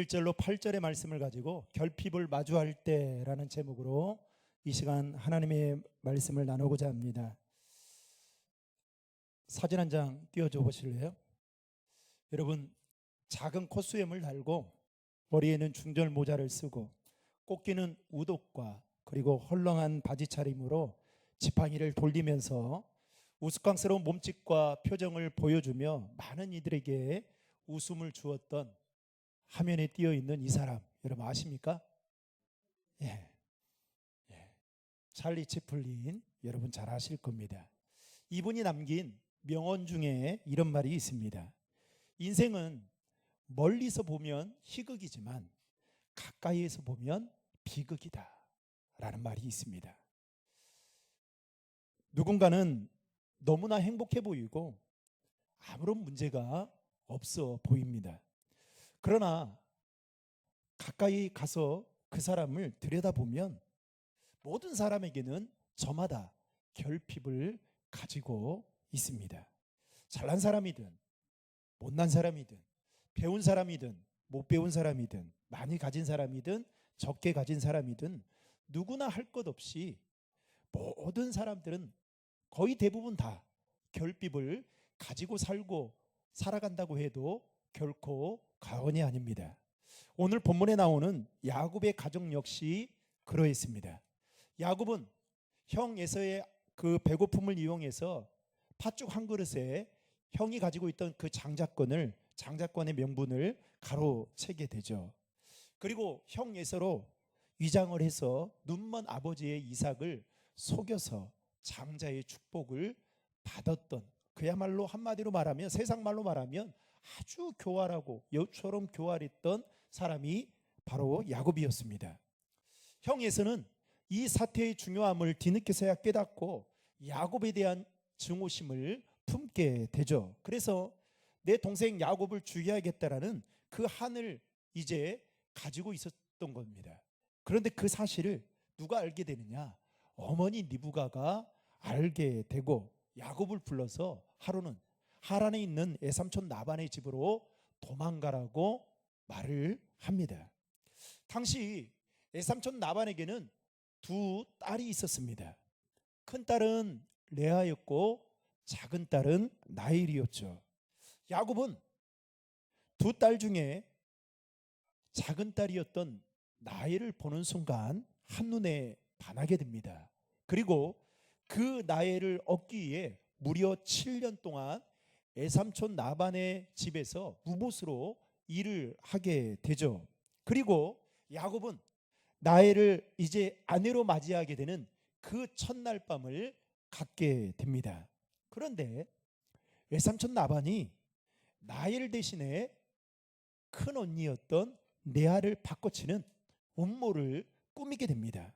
1절로 8절의 말씀을 가지고 결핍을 마주할 때라는 제목으로 이 시간 하나님의 말씀을 나누고자 합니다. 사진 한 장 띄워줘 보실래요? 여러분, 작은 콧수염을 달고 머리에는 중절 모자를 쓰고 꽂기는 우독과 그리고 헐렁한 바지 차림으로 지팡이를 돌리면서 우스꽝스러운 몸짓과 표정을 보여주며 많은 이들에게 웃음을 주었던 화면에 띄어 있는 이 사람, 여러분 아십니까? 예, 찰리 채플린, 여러분 잘 아실 겁니다. 이분이 남긴 명언 중에 이런 말이 있습니다. 인생은 멀리서 보면 희극이지만 가까이에서 보면 비극이다 라는 말이 있습니다. 누군가는 너무나 행복해 보이고 아무런 문제가 없어 보입니다. 그러나 가까이 가서 그 사람을 들여다보면 모든 사람에게는 저마다 결핍을 가지고 있습니다. 잘난 사람이든 못난 사람이든 배운 사람이든 못 배운 사람이든 많이 가진 사람이든 적게 가진 사람이든 누구나 할 것 없이 모든 사람들은 거의 대부분 다 결핍을 가지고 살고 살아간다고 해도 결코 과언이 아닙니다. 오늘 본문에 나오는 야곱의 가정 역시 그러했습니다. 야곱은 형 에서의 그 배고픔을 이용해서 팥죽 한 그릇에 형이 가지고 있던 그 장자권의 명분을 가로채게 되죠. 그리고 형 에서로 위장을 해서 눈먼 아버지의 이삭을 속여서 장자의 축복을 받았던, 그야말로 한마디로 말하면, 세상 말로 말하면 아주 교활하고 여우처럼 교활했던 사람이 바로 야곱이었습니다. 형 에서는 이 사태의 중요함을 뒤늦게서야 깨닫고 야곱에 대한 증오심을 품게 되죠. 그래서 내 동생 야곱을 죽여야겠다라는 그 한을 이제 가지고 있었던 겁니다. 그런데 그 사실을 누가 알게 되느냐? 어머니 리브가가 알게 되고 야곱을 불러서 하루는 하란에 있는 애삼촌 나반의 집으로 도망가라고 말을 합니다. 당시 애삼촌 나반에게는 두 딸이 있었습니다. 큰 딸은 레아였고 작은 딸은 라헬이었죠. 야곱은 두 딸 중에 작은 딸이었던 라헬을 보는 순간 한눈에 반하게 됩니다. 그리고 그 라헬을 얻기 위해 무려 7년 동안 애삼촌 나반의 집에서 무봇으로 일을 하게 되죠. 그리고 야곱은 라헬을 이제 아내로 맞이하게 되는 그 첫날 밤을 갖게 됩니다. 그런데 외삼촌 나반이 라헬 대신에 큰 언니였던 레아를 바꿔치는 음모를 꾸미게 됩니다.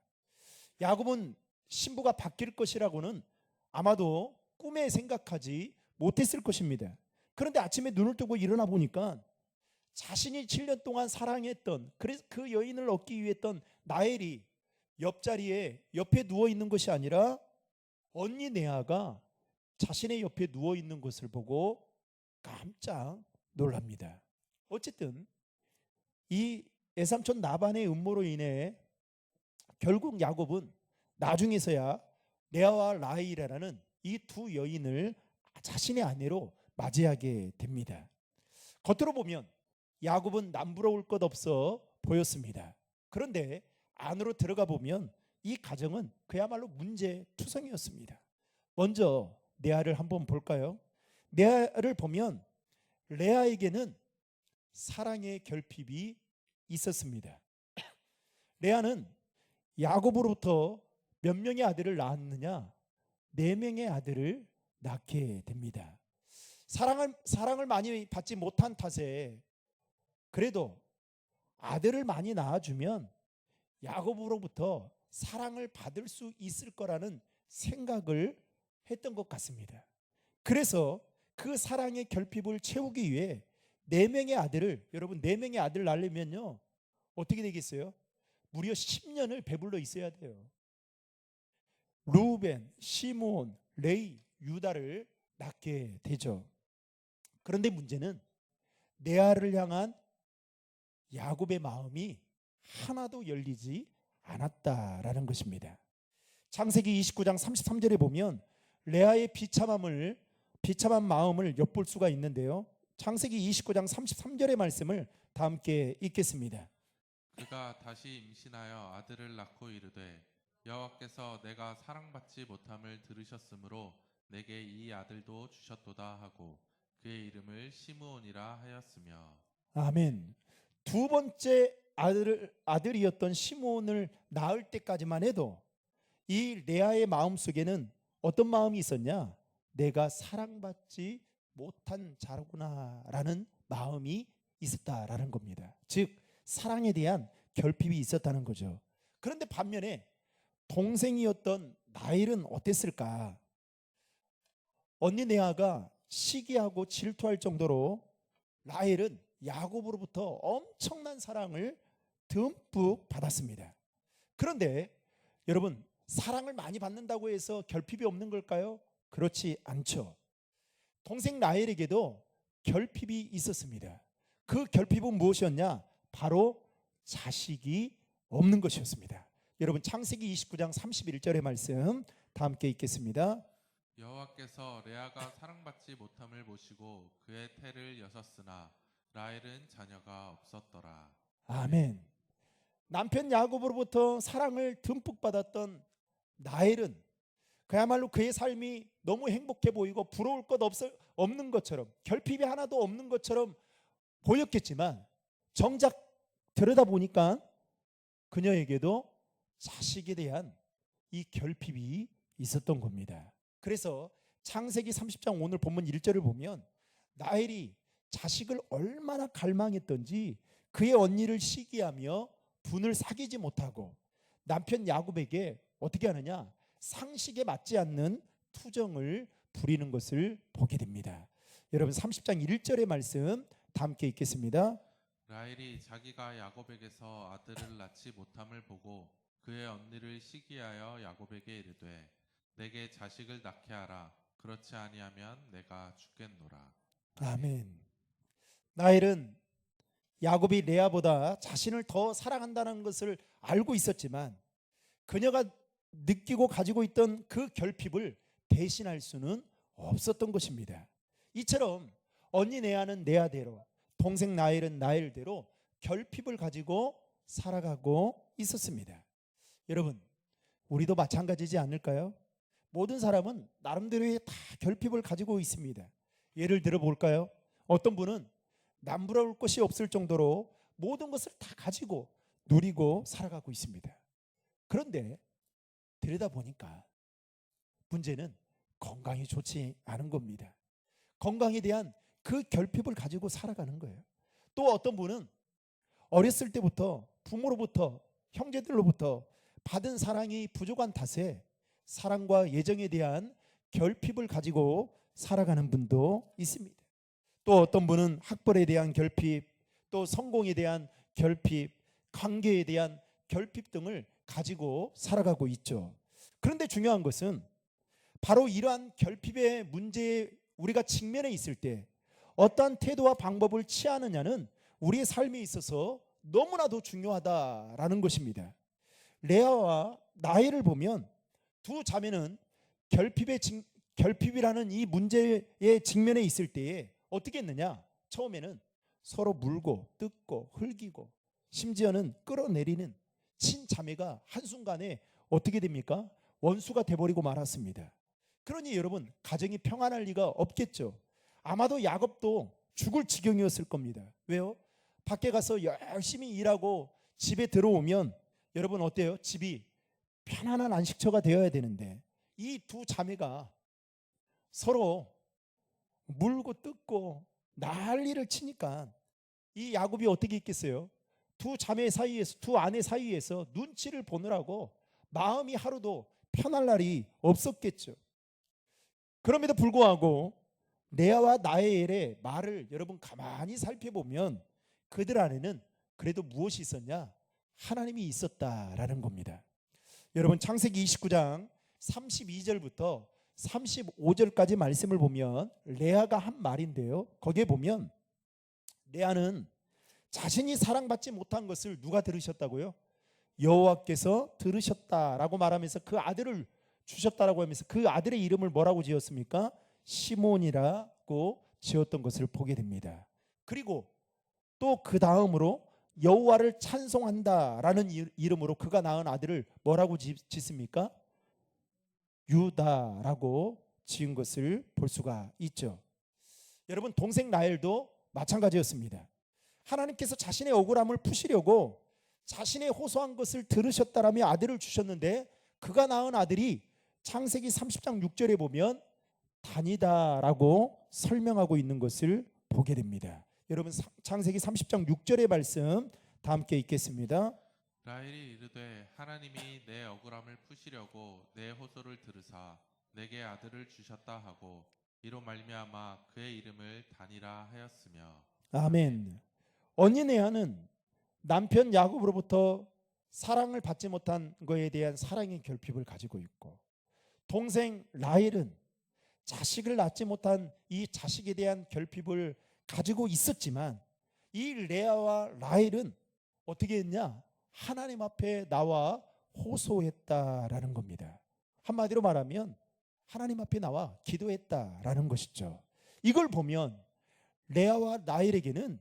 야곱은 신부가 바뀔 것이라고는 아마도 꿈에 생각하지 못했을 것입니다. 그런데 아침에 눈을 뜨고 일어나 보니까 자신이 7년 동안 사랑했던, 그래서 그 여인을 얻기 위해 했던 라헬이 옆자리에 옆에 누워 있는 것이 아니라 언니 레아가 자신의 옆에 누워 있는 것을 보고 깜짝 놀랍니다. 어쨌든 이 애삼촌 나반의 음모로 인해 결국 야곱은 나중에서야 레아와 라헬이라는 이 두 여인을 자신의 아내로 맞이하게 됩니다. 겉으로 보면 야곱은 남부러울 것 없어 보였습니다. 그런데 안으로 들어가 보면 이 가정은 그야말로 문제투성이었습니다. 먼저 레아를 한번 볼까요? 레아를 보면 레아에게는 사랑의 결핍이 있었습니다. 레아는 야곱으로부터 몇 명의 아들을 낳았느냐? 4명의 아들을 낳게 됩니다. 사랑을 많이 받지 못한 탓에 그래도 아들을 많이 낳아주면 야곱으로부터 사랑을 받을 수 있을 거라는 생각을 했던 것 같습니다. 그래서 그 사랑의 결핍을 채우기 위해 4명의 아들을, 여러분 4명의 아들 낳으려면요 어떻게 되겠어요? 무려 10년을 배불러 있어야 돼요. 루벤, 시므온, 레위, 유다를 낳게 되죠. 그런데 문제는 레아를 향한 야곱의 마음이 하나도 열리지 않았다라는 것입니다. 창세기 29장 33절에 보면 레아의 비참한 마음을 엿볼 수가 있는데요. 창세기 29장 33절의 말씀을 다 함께 읽겠습니다. 그가 다시 임신하여 아들을 낳고 이르되 여호와께서 내가 사랑받지 못함을 들으셨으므로 내게 이 아들도 주셨도다 하고 그의 이름을 시므온이라 하였으며. 아멘. 두 번째 아들이었던 시므온을 낳을 때까지만 해도 이 레아의 마음속에는 어떤 마음이 있었냐? 내가 사랑받지 못한 자로구나라는 마음이 있었다라는 겁니다. 즉 사랑에 대한 결핍이 있었다는 거죠. 그런데 반면에 동생이었던 라헬은 어땠을까? 언니 레아가 시기하고 질투할 정도로 라헬은 야곱으로부터 엄청난 사랑을 듬뿍 받았습니다. 그런데 여러분, 사랑을 많이 받는다고 해서 결핍이 없는 걸까요? 그렇지 않죠. 동생 라헬에게도 결핍이 있었습니다. 그 결핍은 무엇이었냐? 바로 자식이 없는 것이었습니다. 여러분, 창세기 29장 31절의 말씀 다 함께 읽겠습니다. 여호와께서 레아가 사랑받지 못함을 보시고 그의 태를 여셨으나 라헬은 자녀가 없었더라. 아멘. 남편 야곱으로부터 사랑을 듬뿍 받았던 라헬은 그야말로 그의 삶이 너무 행복해 보이고 부러울 것 없는 것처럼, 결핍이 하나도 없는 것처럼 보였겠지만 정작 들여다보니까 그녀에게도 자식에 대한 이 결핍이 있었던 겁니다. 그래서 창세기 30장 오늘 본문 1절을 보면 라헬이 자식을 얼마나 갈망했던지 그의 언니를 시기하며 분을 사귀지 못하고 남편 야곱에게 어떻게 하느냐? 상식에 맞지 않는 투정을 부리는 것을 보게 됩니다. 여러분, 30장 1절의 말씀 다 함께 읽겠습니다. 라헬이 자기가 야곱에게서 아들을 낳지 못함을 보고 그의 언니를 시기하여 야곱에게 이르되 내게 자식을 낳게 하라. 그렇지 아니하면 내가 죽겠노라. 아멘. 라헬은 야곱이 레아보다 자신을 더 사랑한다는 것을 알고 있었지만 그녀가 느끼고 가지고 있던 그 결핍을 대신할 수는 없었던 것입니다. 이처럼 언니 레아는 레아대로, 동생 라헬은 라헬대로 결핍을 가지고 살아가고 있었습니다. 여러분, 우리도 마찬가지지 않을까요? 모든 사람은 나름대로의 다 결핍을 가지고 있습니다. 예를 들어 볼까요? 어떤 분은 남부러울 것이 없을 정도로 모든 것을 다 가지고 누리고 살아가고 있습니다. 그런데 들여다보니까 문제는 건강이 좋지 않은 겁니다. 건강에 대한 그 결핍을 가지고 살아가는 거예요. 또 어떤 분은 어렸을 때부터 부모로부터, 형제들로부터 받은 사랑이 부족한 탓에 사랑과 애정에 대한 결핍을 가지고 살아가는 분도 있습니다. 또 어떤 분은 학벌에 대한 결핍, 또 성공에 대한 결핍, 관계에 대한 결핍 등을 가지고 살아가고 있죠. 그런데 중요한 것은 바로 이러한 결핍의 문제에 우리가 직면해 있을 때 어떠한 태도와 방법을 취하느냐는 우리의 삶에 있어서 너무나도 중요하다라는 것입니다. 레아와 라헬을 보면 두 자매는 결핍이라는 이 문제에 직면해 있을 때에 어떻게 했느냐? 처음에는 서로 물고 뜯고 흘기고 심지어는 끌어내리는 친자매가 한순간에 어떻게 됩니까? 원수가 돼버리고 말았습니다. 그러니 여러분, 가정이 평안할 리가 없겠죠. 아마도 야곱도 죽을 지경이었을 겁니다. 왜요? 밖에 가서 열심히 일하고 집에 들어오면 여러분 어때요? 집이 편안한 안식처가 되어야 되는데 이 두 자매가 서로 물고 뜯고 난리를 치니까 이 야곱이 어떻게 있겠어요? 두 자매 사이에서, 두 아내 사이에서 눈치를 보느라고 마음이 하루도 편할 날이 없었겠죠. 그럼에도 불구하고 레아와 라헬의 말을 여러분 가만히 살펴보면 그들 안에는 그래도 무엇이 있었냐? 하나님이 있었다라는 겁니다. 여러분, 창세기 29장 32절부터 35절까지 말씀을 보면 레아가 한 말인데요. 거기에 보면 레아는 자신이 사랑받지 못한 것을 누가 들으셨다고요? 여호와께서 들으셨다라고 말하면서 그 아들을 주셨다라고 하면서 그 아들의 이름을 뭐라고 지었습니까? 시몬이라고 지었던 것을 보게 됩니다. 그리고 또 그 다음으로 여호와를 찬송한다라는 이름으로 그가 낳은 아들을 뭐라고 짓습니까? 유다라고 지은 것을 볼 수가 있죠. 여러분, 동생 라헬도 마찬가지였습니다. 하나님께서 자신의 억울함을 푸시려고 자신의 호소한 것을 들으셨다라며 아들을 주셨는데 그가 낳은 아들이 창세기 30장 6절에 보면 다니다라고 설명하고 있는 것을 보게 됩니다. 여러분, 창세기 30장 6절의 말씀 다 함께 읽겠습니다. 라헬이 이르되 하나님이 내 억울함을 푸시려고 내 호소를 들으사 내게 아들을 주셨다 하고 이로 말미암아 그의 이름을 다니라 하였으며. 아멘. 언니 레아는 남편 야곱으로부터 사랑을 받지 못한 것에 대한 사랑의 결핍을 가지고 있고, 동생 라헬은 자식을 낳지 못한 이 자식에 대한 결핍을 가지고 있었지만 이 레아와 라헬은 어떻게 했냐? 하나님 앞에 나와 호소했다라는 겁니다. 한마디로 말하면 하나님 앞에 나와 기도했다라는 것이죠. 이걸 보면 레아와 라헬에게는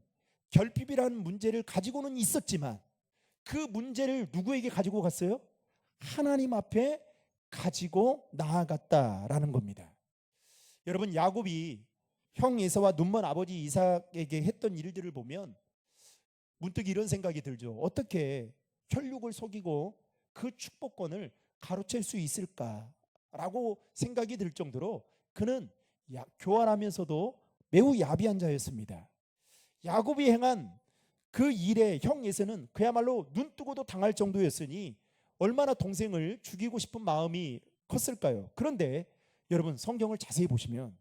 결핍이라는 문제를 가지고는 있었지만 그 문제를 누구에게 가지고 갔어요? 하나님 앞에 가지고 나아갔다라는 겁니다. 여러분, 야곱이 형 에사와 눈먼 아버지 이삭에게 했던 일들을 보면 문득 이런 생각이 들죠. 어떻게 혈육을 속이고 그 축복권을 가로챌 수 있을까라고 생각이 들 정도로 그는 교활하면서도 매우 야비한 자였습니다. 야곱이 행한 그 일에 형 에서는 그야말로 눈 뜨고도 당할 정도였으니 얼마나 동생을 죽이고 싶은 마음이 컸을까요? 그런데 여러분, 성경을 자세히 보시면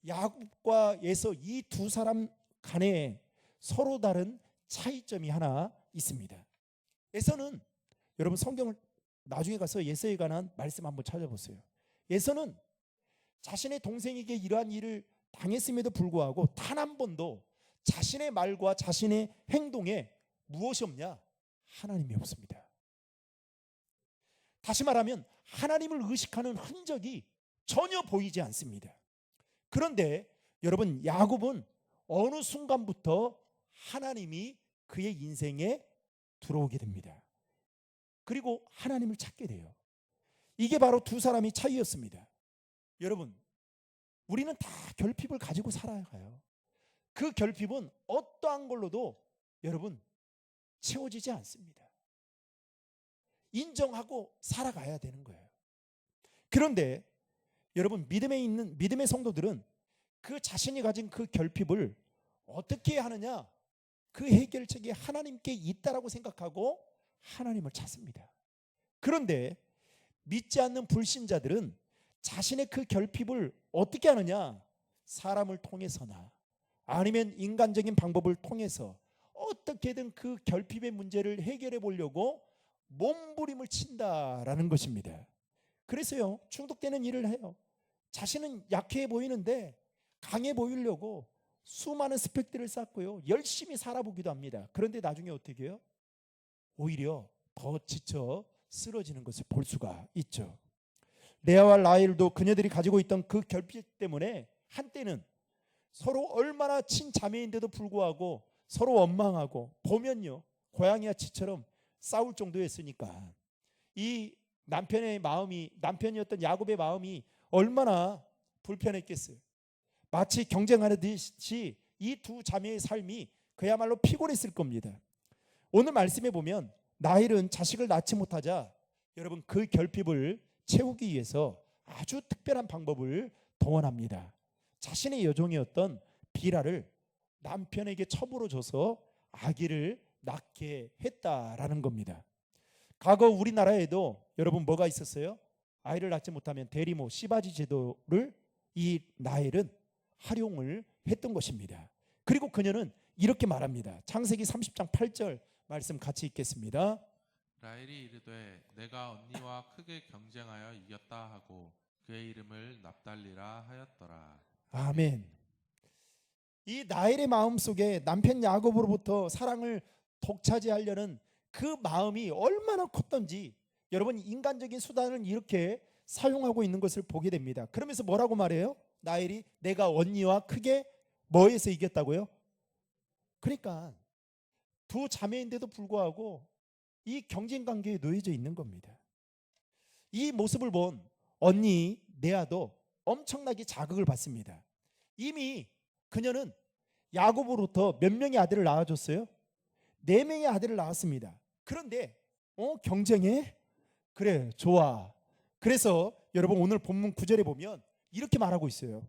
야곱과 에서 이 두 사람 간에 서로 다른 차이점이 하나 있습니다. 에서는, 여러분 성경을 나중에 가서 에서에 관한 말씀 한번 찾아보세요. 에서는 자신의 동생에게 이러한 일을 당했음에도 불구하고 단 한 번도 자신의 말과 자신의 행동에 무엇이 없냐? 하나님이 없습니다. 다시 말하면 하나님을 의식하는 흔적이 전혀 보이지 않습니다. 그런데 여러분, 야곱은 어느 순간부터 하나님이 그의 인생에 들어오게 됩니다. 그리고 하나님을 찾게 돼요. 이게 바로 두 사람의 차이였습니다. 여러분, 우리는 다 결핍을 가지고 살아가요. 그 결핍은 어떠한 걸로도 여러분 채워지지 않습니다. 인정하고 살아가야 되는 거예요. 그런데 여러분, 믿음의 성도들은 그 자신이 가진 그 결핍을 어떻게 하느냐? 그 해결책이 하나님께 있다라고 생각하고 하나님을 찾습니다. 그런데 믿지 않는 불신자들은 자신의 그 결핍을 어떻게 하느냐? 사람을 통해서나 아니면 인간적인 방법을 통해서 어떻게든 그 결핍의 문제를 해결해 보려고 몸부림을 친다라는 것입니다. 그래서요, 중독되는 일을 해요. 자신은 약해 보이는데 강해 보이려고 수많은 스펙들을 쌓고요, 열심히 살아보기도 합니다. 그런데 나중에 어떻게 해요? 오히려 더 지쳐 쓰러지는 것을 볼 수가 있죠. 레아와 라헬도 그녀들이 가지고 있던 그 결핍 때문에 한때는 서로 얼마나 친자매인데도 불구하고 서로 원망하고 보면요, 고양이와 쥐처럼 싸울 정도였으니까 이 남편이었던 야곱의 마음이 얼마나 불편했겠어요. 마치 경쟁하듯이 이 두 자매의 삶이 그야말로 피곤했을 겁니다. 오늘 말씀에 보면 라헬은 자식을 낳지 못하자 여러분 그 결핍을 채우기 위해서 아주 특별한 방법을 동원합니다. 자신의 여종이었던 비라를 남편에게 첩으로 줘서 아기를 낳게 했다라는 겁니다. 과거 우리나라에도 여러분 뭐가 있었어요? 아이를 낳지 못하면 대리모 씨바지 제도를 이 라헬은 활용을 했던 것입니다. 그리고 그녀는 이렇게 말합니다. 창세기 30장 8절 말씀 같이 읽겠습니다. 라헬이 이르되 내가 언니와 크게 경쟁하여 이겼다 하고 그의 이름을 납달리라 하였더라. 아멘. 이 라헬의 마음속에 남편 야곱으로부터 사랑을 독차지하려는 그 마음이 얼마나 컸던지 여러분 인간적인 수단을 이렇게 사용하고 있는 것을 보게 됩니다. 그러면서 뭐라고 말해요? 라헬이 내가 언니와 크게 뭐에서 이겼다고요? 그러니까 두 자매인데도 불구하고 이 경쟁 관계에 놓여져 있는 겁니다. 이 모습을 본 언니 레아도 엄청나게 자극을 받습니다. 이미 그녀는 야곱으로부터 몇 명의 아들을 낳아줬어요? 4명의 아들을 낳았습니다. 그런데 경쟁해? 그래 좋아. 그래서 여러분 오늘 본문 9절에 보면 이렇게 말하고 있어요.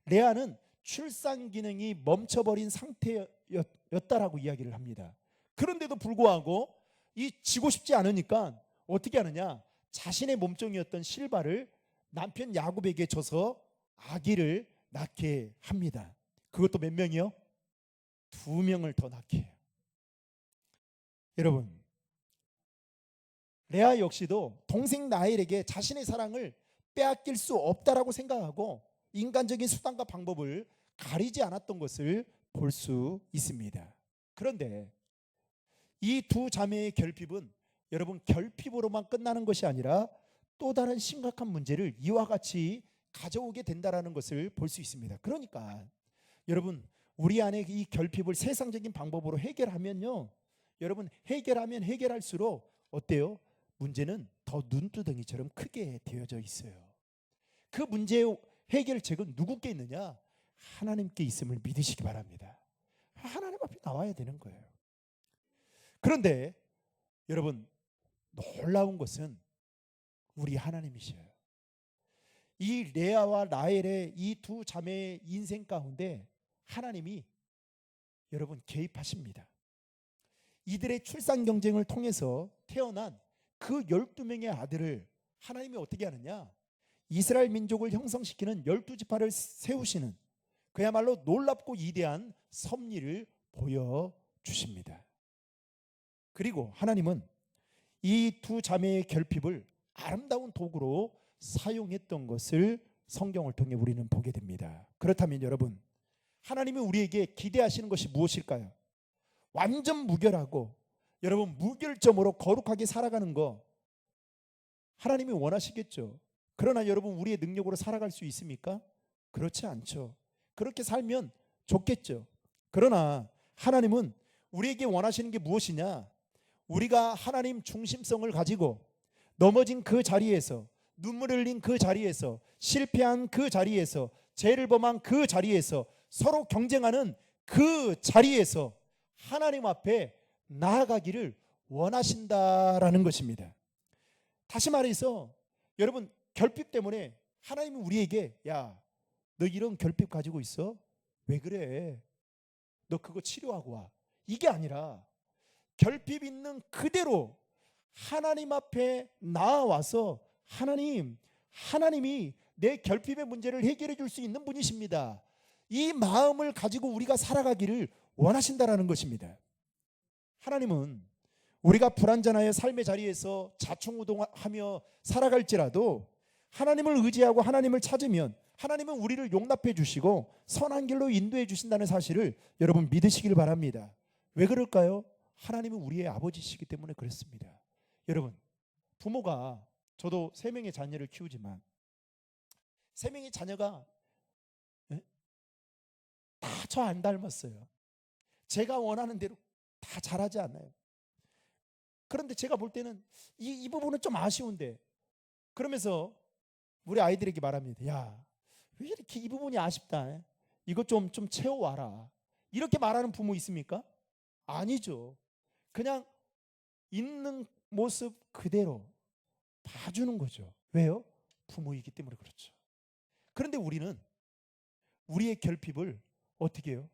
레아는 출산 기능이 멈춰버린 상태였다라고 이야기를 합니다. 그런데도 불구하고 이 지고 싶지 않으니까 어떻게 하느냐? 자신의 몸종이었던 실바를 남편 야곱에게 줘서 아기를 낳게 합니다. 그것도 몇 명이요? 2명을 더 낳게 해요. 여러분 레아 역시도 동생 라헬에게 자신의 사랑을 빼앗길 수 없다라고 생각하고 인간적인 수단과 방법을 가리지 않았던 것을 볼 수 있습니다. 그런데 이 두 자매의 결핍은 여러분 결핍으로만 끝나는 것이 아니라 또 다른 심각한 문제를 이와 같이 가져오게 된다라는 것을 볼 수 있습니다. 그러니까 여러분 우리 안에 이 결핍을 세상적인 방법으로 해결하면요, 여러분 해결하면 해결할수록 어때요? 문제는 더 눈두덩이처럼 크게 되어져 있어요. 그 문제의 해결책은 누구께 있느냐? 하나님께 있음을 믿으시기 바랍니다. 하나님 앞에 나와야 되는 거예요. 그런데 여러분 놀라운 것은 우리 하나님이셔요. 이 레아와 라헬의 이 두 자매의 인생 가운데 하나님이 여러분 개입하십니다. 이들의 출산 경쟁을 통해서 태어난 그 12명의 아들을 하나님이 어떻게 하느냐? 이스라엘 민족을 형성시키는 12지파를 세우시는 그야말로 놀랍고 위대한 섭리를 보여주십니다. 그리고 하나님은 이 두 자매의 결핍을 아름다운 도구로 사용했던 것을 성경을 통해 우리는 보게 됩니다. 그렇다면 여러분 하나님이 우리에게 기대하시는 것이 무엇일까요? 완전 무결하고 여러분 무결점으로 거룩하게 살아가는 거 하나님이 원하시겠죠. 그러나 여러분 우리의 능력으로 살아갈 수 있습니까? 그렇지 않죠. 그렇게 살면 좋겠죠. 그러나 하나님은 우리에게 원하시는 게 무엇이냐? 우리가 하나님 중심성을 가지고 넘어진 그 자리에서, 눈물 흘린 그 자리에서, 실패한 그 자리에서, 죄를 범한 그 자리에서, 서로 경쟁하는 그 자리에서 하나님 앞에 나아가기를 원하신다라는 것입니다. 다시 말해서 여러분 결핍 때문에 하나님은 우리에게 야, 너 이런 결핍 가지고 있어? 왜 그래? 너 그거 치료하고 와. 이게 아니라 결핍 있는 그대로 하나님 앞에 나와서 하나님이 내 결핍의 문제를 해결해 줄 수 있는 분이십니다. 이 마음을 가지고 우리가 살아가기를 원하신다라는 것입니다. 하나님은 우리가 불완전하여 삶의 자리에서 자충우동하며 살아갈지라도 하나님을 의지하고 하나님을 찾으면 하나님은 우리를 용납해 주시고 선한 길로 인도해 주신다는 사실을 여러분 믿으시길 바랍니다. 왜 그럴까요? 하나님은 우리의 아버지시기 때문에 그렇습니다. 여러분 부모가 저도 3명의 자녀를 키우지만 3명의 자녀가 다 저 안 닮았어요. 제가 원하는 대로 다 잘하지 않아요. 그런데 제가 볼 때는 이 부분은 좀 아쉬운데 그러면서 우리 아이들에게 말합니다. 야, 왜 이렇게 이 부분이 아쉽다. 이것 좀 채워와라. 이렇게 말하는 부모 있습니까? 아니죠. 그냥 있는 모습 그대로 봐주는 거죠. 왜요? 부모이기 때문에 그렇죠. 그런데 우리는 우리의 결핍을 어떻게 해요?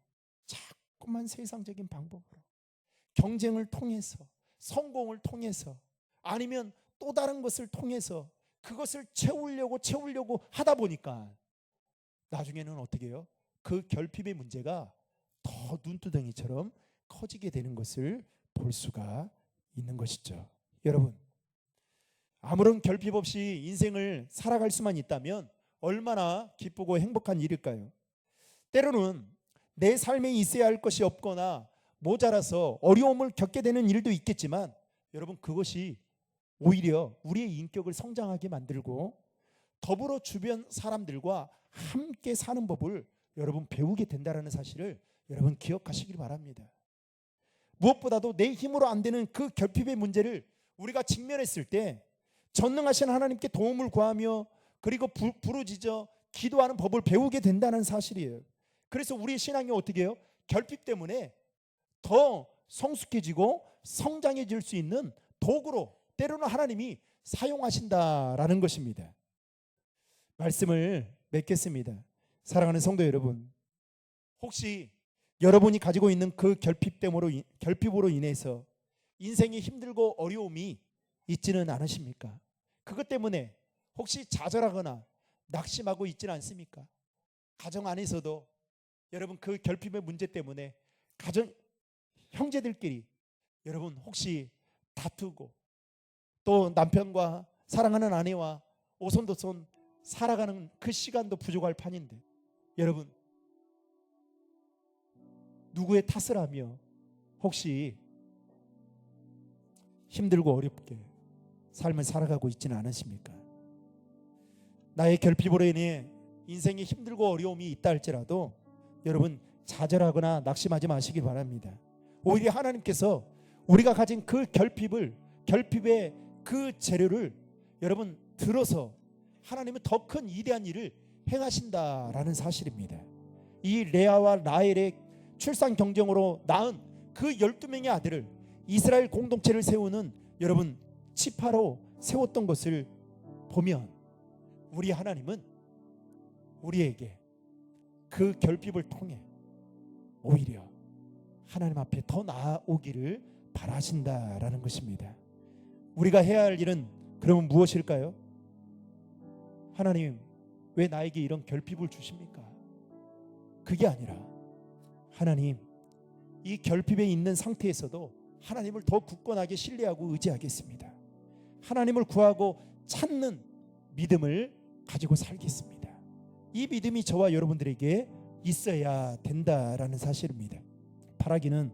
자꾸만 세상적인 방법으로 경쟁을 통해서 성공을 통해서 아니면 또 다른 것을 통해서 그것을 채우려고 하다 보니까 나중에는 어떻게 해요? 그 결핍의 문제가 더 눈두덩이처럼 커지게 되는 것을 볼 수가 있는 것이죠. 여러분 아무런 결핍 없이 인생을 살아갈 수만 있다면 얼마나 기쁘고 행복한 일일까요? 때로는 내 삶에 있어야 할 것이 없거나 모자라서 어려움을 겪게 되는 일도 있겠지만 여러분, 그것이 오히려 우리의 인격을 성장하게 만들고 더불어 주변 사람들과 함께 사는 법을 여러분 배우게 된다는 사실을 여러분 기억하시길 바랍니다. 무엇보다도 내 힘으로 안 되는 그 결핍의 문제를 우리가 직면했을 때 전능하신 하나님께 도움을 구하며 그리고 부르짖어 기도하는 법을 배우게 된다는 사실이에요. 그래서 우리의 신앙이 어떻게 해요? 결핍 때문에 더 성숙해지고 성장해질 수 있는 도구로 때로는 하나님이 사용하신다라는 것입니다. 말씀을 맺겠습니다. 사랑하는 성도 여러분, 혹시 여러분이 가지고 있는 그 결핍으로 인해서 인생이 힘들고 어려움이 있지는 않으십니까? 그것 때문에 혹시 좌절하거나 낙심하고 있지는 않습니까? 가정 안에서도 여러분 그 결핍의 문제 때문에 가정 형제들끼리 여러분 혹시 다투고 또 남편과 사랑하는 아내와 오손도손 살아가는 그 시간도 부족할 판인데 여러분 누구의 탓을 하며 혹시 힘들고 어렵게 삶을 살아가고 있지는 않으십니까? 나의 결핍으로 인해 인생에 힘들고 어려움이 있다 할지라도 여러분 좌절하거나 낙심하지 마시기 바랍니다. 오히려 하나님께서 우리가 가진 그 결핍의 그 재료를 여러분 들어서 하나님은 더 큰 위대한 일을 행하신다라는 사실입니다. 이 레아와 라헬의 출산 경쟁으로 낳은 그 12명의 아들을 이스라엘 공동체를 세우는 여러분 치파로 세웠던 것을 보면 우리 하나님은 우리에게 그 결핍을 통해 오히려 하나님 앞에 더 나아오기를 바라신다라는 것입니다. 우리가 해야 할 일은 그러면 무엇일까요? 하나님, 왜 나에게 이런 결핍을 주십니까? 그게 아니라 하나님, 이 결핍에 있는 상태에서도 하나님을 더 굳건하게 신뢰하고 의지하겠습니다. 하나님을 구하고 찾는 믿음을 가지고 살겠습니다. 이 믿음이 저와 여러분들에게 있어야 된다라는 사실입니다. 바라기는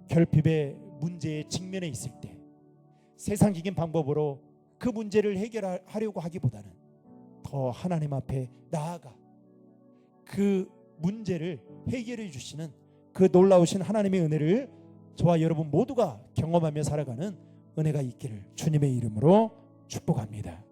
결핍의 문제에 직면해 있을 때 세상적인 방법으로 그 문제를 해결하려고 하기보다는 더 하나님 앞에 나아가 그 문제를 해결해 주시는 그 놀라우신 하나님의 은혜를 저와 여러분 모두가 경험하며 살아가는 은혜가 있기를 주님의 이름으로 축복합니다.